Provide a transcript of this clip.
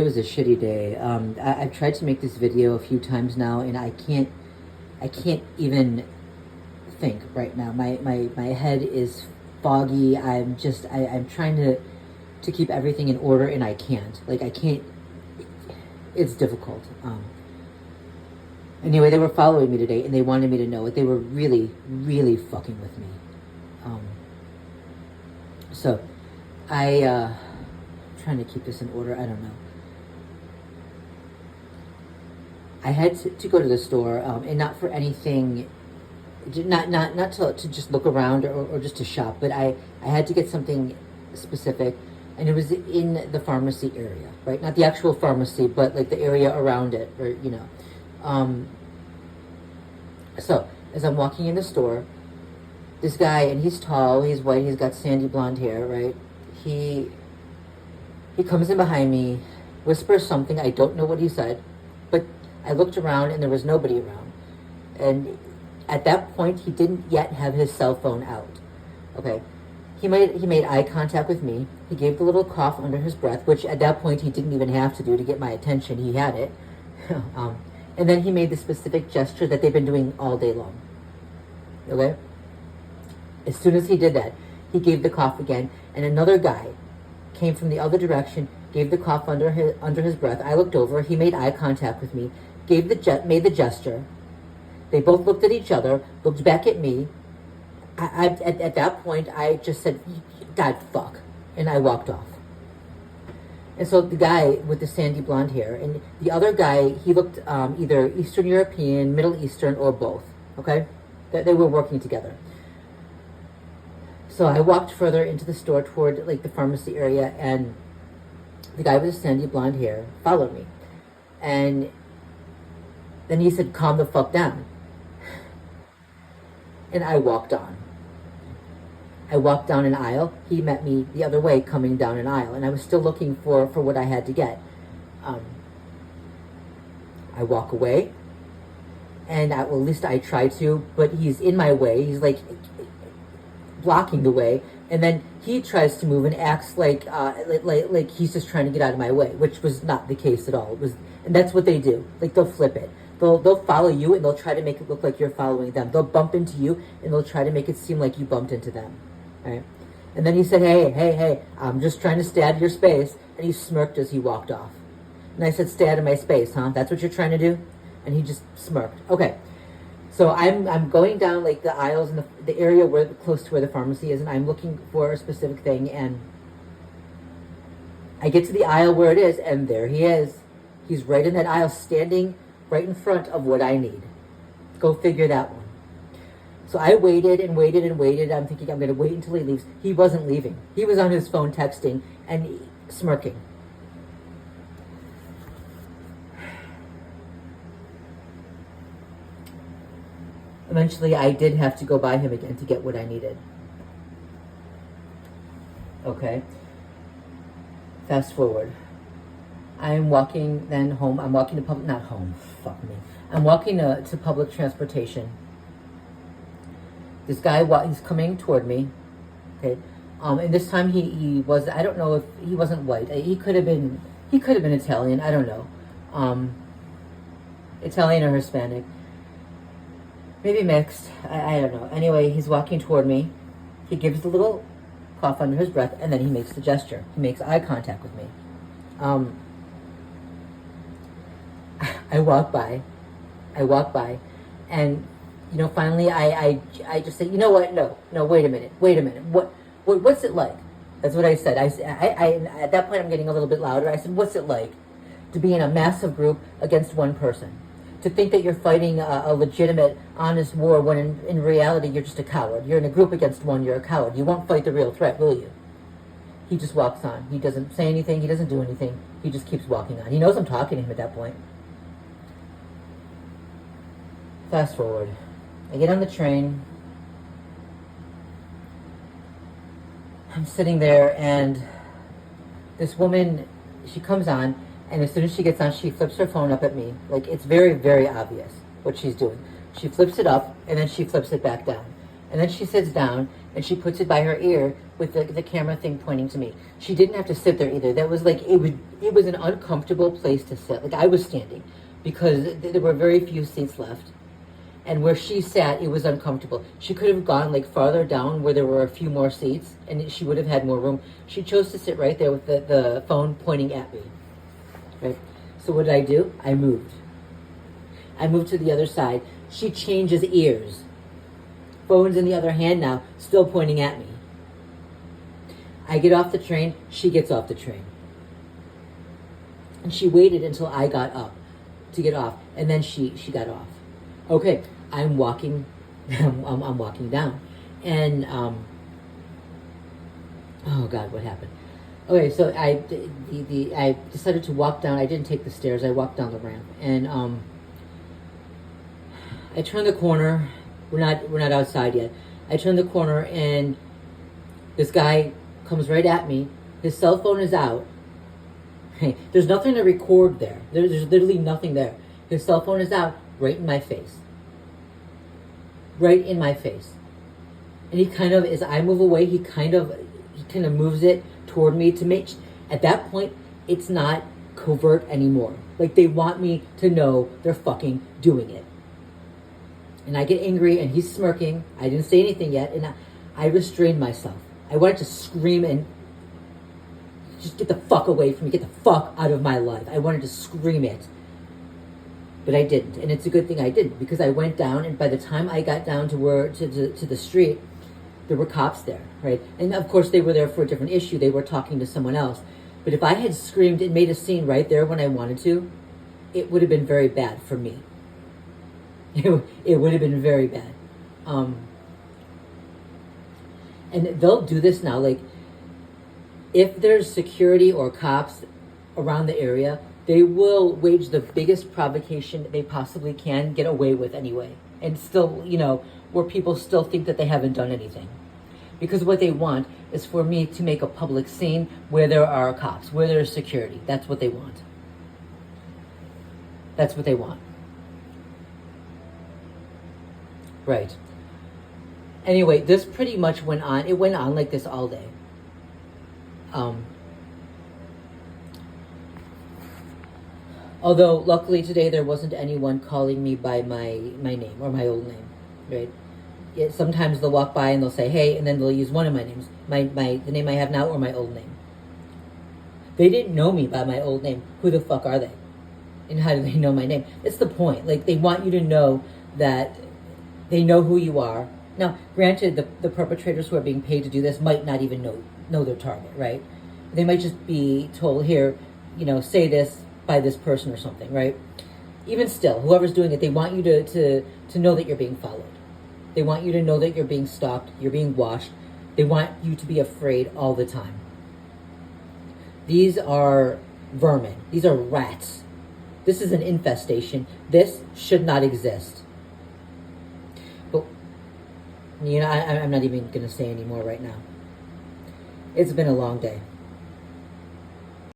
It was a shitty day. I've tried to make this video a few times now, and I can't even think right now. My head is foggy. I'm trying to keep everything in order, and I can't. Like, I can't. It's difficult. Anyway, they were following me today, and they wanted me to know it. They were really, really fucking with me. So, trying to keep this in order. I don't know. I had to go to the store, and not for anything, not to just look around or just to shop, but I had to get something specific, and it was in the pharmacy area, right? Not the actual pharmacy, but like the area around it, or So as I'm walking in the store, this guy, and he's tall, he's white, he's got sandy blonde hair, right? He comes in behind me, whispers something. I don't know what he said, but I looked around and there was nobody around. And at that point, he didn't yet have his cell phone out. Okay. He made eye contact with me. He gave the little cough under his breath, which at that point he didn't even have to do to get my attention. He had it. And then he made the specific gesture that they've been doing all day long. Okay? As soon as he did that, he gave the cough again, and another guy came from the other direction, gave the cough under his breath. I looked over. He made eye contact with me, made the gesture. They both looked at each other, looked back at me. At that point, I just said, "God, fuck," and I walked off. And so the guy with the sandy blonde hair, and the other guy, he looked either Eastern European, Middle Eastern, or both. Okay, they were working together. So I walked further into the store toward like the pharmacy area, and the guy with the sandy blonde hair followed me. And then he said, "Calm the fuck down." And I walked on. I walked down an aisle. He met me the other way coming down an aisle, and I was still looking for what I had to get. I walk away, and well, at least I try to, but he's in my way. He's like blocking the way, and then he tries to move and acts like he's just trying to get out of my way, which was not the case at all. And that's what they do. Like, they'll flip it. They'll follow you, and they'll try to make it look like you're following them. They'll bump into you, and they'll try to make it seem like you bumped into them. Right? And then he said, hey, I'm just trying to stay out of your space. And he smirked as he walked off. And I said, "Stay out of my space, huh? That's what you're trying to do?" And he just smirked. Okay. So I'm going down like the aisles in the area close to where the pharmacy is, and I'm looking for a specific thing, and I get to the aisle where it is, and there he is. He's right in that aisle, standing right in front of what I need. Go figure that one. So I waited and waited and waited. I'm thinking I'm going to wait until he leaves. He wasn't leaving. He was on his phone texting and smirking. Eventually, I did have to go by him again to get what I needed. Okay. Fast forward. I'm walking then home. I'm walking to not home. Fuck me. I'm walking to public transportation. This guy, he's coming toward me. Okay. And this time he was, I don't know if he wasn't white. He could have been Italian. I don't know. Italian or Hispanic. Maybe mixed. I don't know. Anyway, he's walking toward me. He gives the little cough under his breath, and then he makes the gesture. He makes eye contact with me. I walk by, and finally I just say, "You know what? No, wait a minute. What's it like?" That's what I said. I at that point I'm getting a little bit louder. I said, "What's it like to be in a massive group against one person? To think that you're fighting a legitimate, honest war when in reality you're just a coward. You're in a group against one, you're a coward. You won't fight the real threat, will you?" He just walks on. He doesn't say anything. He doesn't do anything. He just keeps walking on. He knows I'm talking to him at that point. Fast forward. I get on the train. I'm sitting there, and this woman, she comes on, and as soon as she gets on, she flips her phone up at me. Like, it's very, very obvious what she's doing. She flips it up, and then she flips it back down. And then she sits down, and she puts it by her ear with the camera thing pointing to me. She didn't have to sit there either. That was like, it was an uncomfortable place to sit. Like, I was standing because there were very few seats left. And where she sat, it was uncomfortable. She could have gone like farther down where there were a few more seats, and she would have had more room. She chose to sit right there with the phone pointing at me. Right? So what did I do? I moved. I moved to the other side. She changes ears. Phone's in the other hand now, still pointing at me. I get off the train. She gets off the train. And she waited until I got up to get off, and then she got off. Okay, I'm walking. I'm walking down, and oh God, what happened? Okay, so I decided to walk down. I didn't take the stairs. I walked down the ramp, and I turned the corner. We're not outside yet. I turned the corner, and this guy comes right at me. His cell phone is out. Hey, there's nothing to record there. There's literally nothing there. His cell phone is out, right in my face. Right in my face. And he kind of, as I move away, he kind of moves it toward me to make, at that point, it's not covert anymore. Like, they want me to know they're fucking doing it. And I get angry, and he's smirking. I didn't say anything yet, and I restrained myself. I wanted to scream and just get the fuck away from me. Get the fuck out of my life. I wanted to scream it. But I didn't. And it's a good thing I didn't, because I went down, and by the time I got down to the street, there were cops there, right? And of course they were there for a different issue. They were talking to someone else. But if I had screamed and made a scene right there when I wanted to, it would have been very bad for me. It would have been very bad. And they'll do this now, like, if there's security or cops around the area, they will wage the biggest provocation they possibly can get away with anyway. And still, where people still think that they haven't done anything. Because what they want is for me to make a public scene where there are cops, where there's security. That's what they want. That's what they want. Right. Anyway, this pretty much went on. It went on like this all day. Although, luckily today, there wasn't anyone calling me by my name or my old name, right? Sometimes they'll walk by and they'll say, hey, and then they'll use one of my names, the name I have now or my old name. They didn't know me by my old name. Who the fuck are they? And how do they know my name? It's the point. Like, they want you to know that they know who you are. Now, granted, the perpetrators who are being paid to do this might not even know their target, right? They might just be told, here, say this by this person or something, right? Even still, whoever's doing it, they want you to know that you're being followed. They want you to know that you're being stalked, you're being watched. They want you to be afraid all the time. These are vermin. These are rats. This is an infestation. This should not exist. But, I'm not even going to say any more right now. It's been a long day.